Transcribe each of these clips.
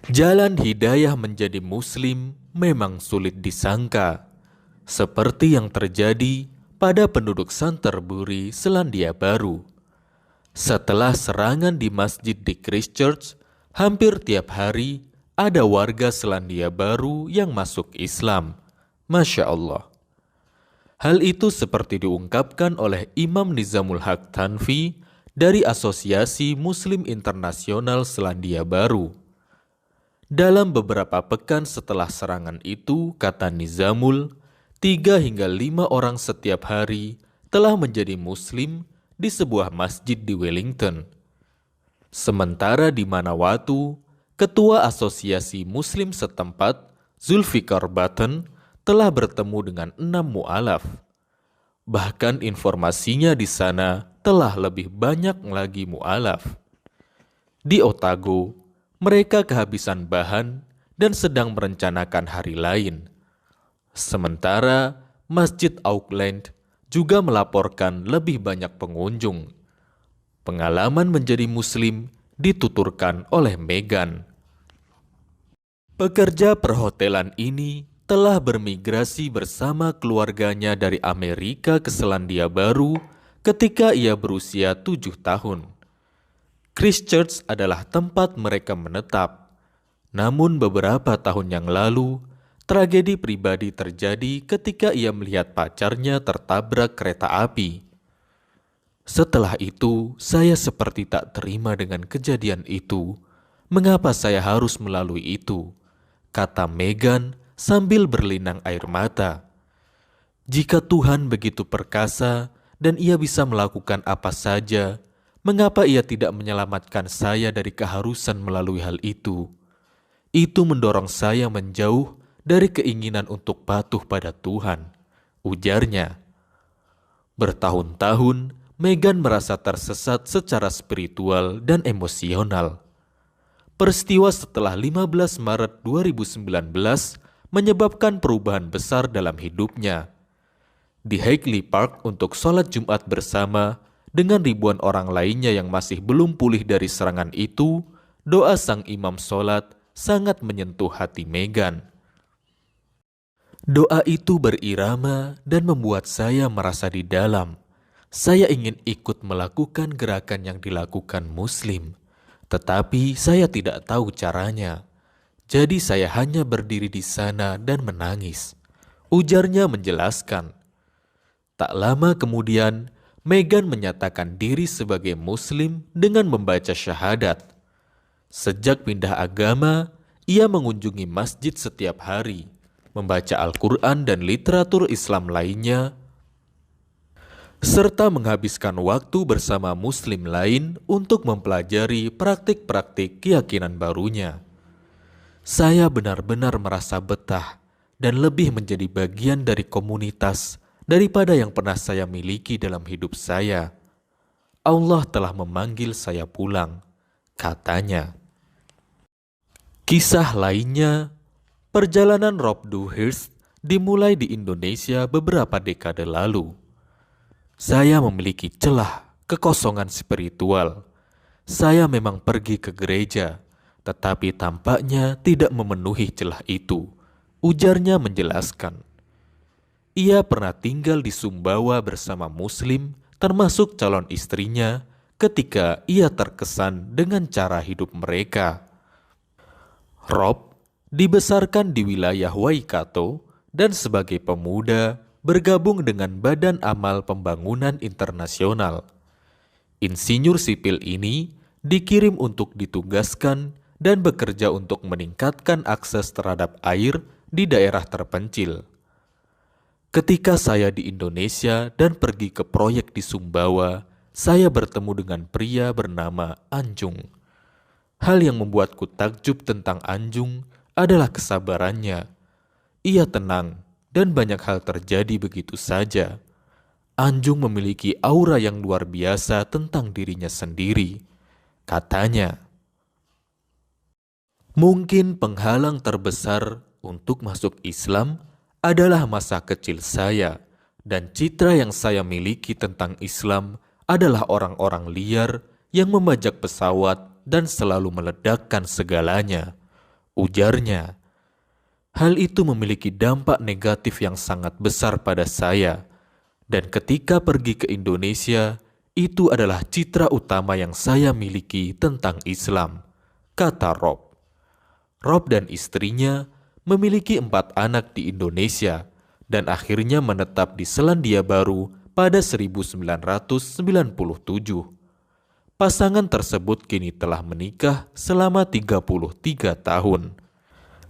Jalan hidayah menjadi Muslim memang sulit disangka, seperti yang terjadi pada penduduk Canterbury, Selandia Baru. Setelah serangan di masjid di Christchurch, hampir tiap hari ada warga Selandia Baru yang masuk Islam. Masya Allah. Hal itu seperti diungkapkan oleh Imam Nizamul Haq Tanfi dari Asosiasi Muslim Internasional Selandia Baru. Dalam beberapa pekan setelah serangan itu, kata Nizamul, 3 hingga 5 orang setiap hari telah menjadi Muslim di sebuah masjid di Wellington. Sementara di Manawatu, Ketua Asosiasi Muslim setempat, Zulfikar Button, telah bertemu dengan 6 mu'alaf. Bahkan informasinya di sana telah lebih banyak lagi mu'alaf. Di Otago, mereka kehabisan bahan dan sedang merencanakan hari lain. Sementara Masjid Auckland juga melaporkan lebih banyak pengunjung. Pengalaman menjadi Muslim dituturkan oleh Meghan. Pekerja perhotelan ini telah bermigrasi bersama keluarganya dari Amerika ke Selandia Baru ketika ia berusia 7 tahun. Christchurch adalah tempat mereka menetap. Namun beberapa tahun yang lalu, tragedi pribadi terjadi ketika ia melihat pacarnya tertabrak kereta api. Setelah itu, saya seperti tak terima dengan kejadian itu. Mengapa saya harus melalui itu? Kata Meghan sambil berlinang air mata. Jika Tuhan begitu perkasa dan ia bisa melakukan apa saja, mengapa ia tidak menyelamatkan saya dari keharusan melalui hal itu? Itu mendorong saya menjauh dari keinginan untuk patuh pada Tuhan, ujarnya. Bertahun-tahun, Meghan merasa tersesat secara spiritual dan emosional. Peristiwa setelah 15 Maret 2019 menyebabkan perubahan besar dalam hidupnya. Di Hagley Park untuk sholat Jumat bersama, dengan ribuan orang lainnya yang masih belum pulih dari serangan itu, doa sang imam sholat sangat menyentuh hati Meghan. Doa itu berirama dan membuat saya merasa di dalam. Saya ingin ikut melakukan gerakan yang dilakukan Muslim, tetapi saya tidak tahu caranya. Jadi saya hanya berdiri di sana dan menangis. Ujarnya menjelaskan. Tak lama kemudian, Meghan menyatakan diri sebagai Muslim dengan membaca syahadat. Sejak pindah agama, ia mengunjungi masjid setiap hari, membaca Al-Quran dan literatur Islam lainnya, serta menghabiskan waktu bersama Muslim lain untuk mempelajari praktik-praktik keyakinan barunya. Saya benar-benar merasa betah dan lebih menjadi bagian dari komunitas daripada yang pernah saya miliki dalam hidup saya. Allah telah memanggil saya pulang, katanya. Kisah lainnya, perjalanan Rob Dewhurst dimulai di Indonesia beberapa dekade lalu. Saya memiliki celah kekosongan spiritual. Saya memang pergi ke gereja, tetapi tampaknya tidak memenuhi celah itu, ujarnya menjelaskan. Ia pernah tinggal di Sumbawa bersama Muslim, termasuk calon istrinya, ketika ia terkesan dengan cara hidup mereka. Rob dibesarkan di wilayah Waikato dan sebagai pemuda bergabung dengan Badan Amal Pembangunan Internasional. Insinyur sipil ini dikirim untuk ditugaskan dan bekerja untuk meningkatkan akses terhadap air di daerah terpencil. Ketika saya di Indonesia dan pergi ke proyek di Sumbawa, saya bertemu dengan pria bernama Anjung. Hal yang membuatku takjub tentang Anjung adalah kesabarannya. Ia tenang dan banyak hal terjadi begitu saja. Anjung memiliki aura yang luar biasa tentang dirinya sendiri. Katanya, mungkin penghalang terbesar untuk masuk Islam adalah masa kecil saya, dan citra yang saya miliki tentang Islam adalah orang-orang liar yang membajak pesawat dan selalu meledakkan segalanya, Ujarnya, hal itu memiliki dampak negatif yang sangat besar pada saya. Dan ketika pergi ke Indonesia, itu adalah citra utama yang saya miliki tentang Islam, kata Rob. Rob dan istrinya memiliki 4 anak di Indonesia dan akhirnya menetap di Selandia Baru pada 1997. Pasangan tersebut kini telah menikah selama 33 tahun.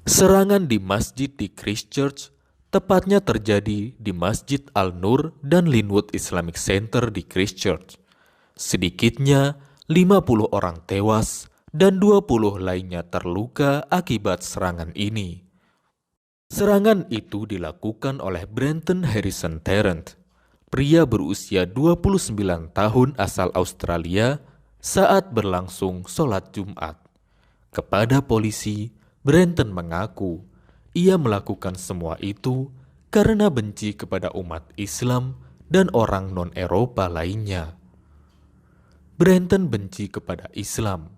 Serangan di masjid di Christchurch tepatnya terjadi di Masjid Al-Nur dan Linwood Islamic Center di Christchurch. Sedikitnya 50 orang tewas dan 20 lainnya terluka akibat serangan ini. Serangan itu dilakukan oleh Brenton Harrison Tarrant, pria berusia 29 tahun asal Australia saat berlangsung sholat Jumat. Kepada polisi, Brenton mengaku ia melakukan semua itu karena benci kepada umat Islam dan orang non-Eropa lainnya. Brenton benci kepada Islam.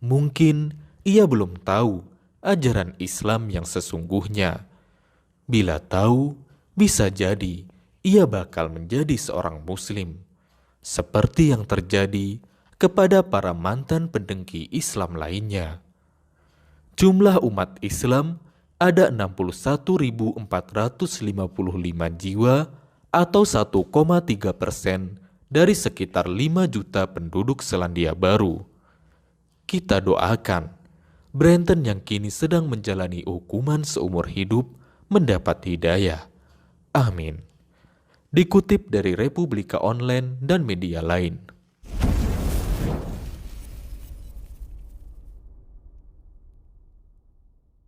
Mungkin ia belum tahu ajaran Islam yang sesungguhnya. Bila tahu, bisa jadi ia bakal menjadi seorang Muslim, seperti yang terjadi kepada para mantan pendengki Islam lainnya. Jumlah umat Islam ada 61.455 jiwa atau 1,3% dari sekitar 5 juta penduduk Selandia Baru. Kita doakan Brenton yang kini sedang menjalani hukuman seumur hidup mendapat hidayah. Amin. Dikutip dari Republika Online dan media lain.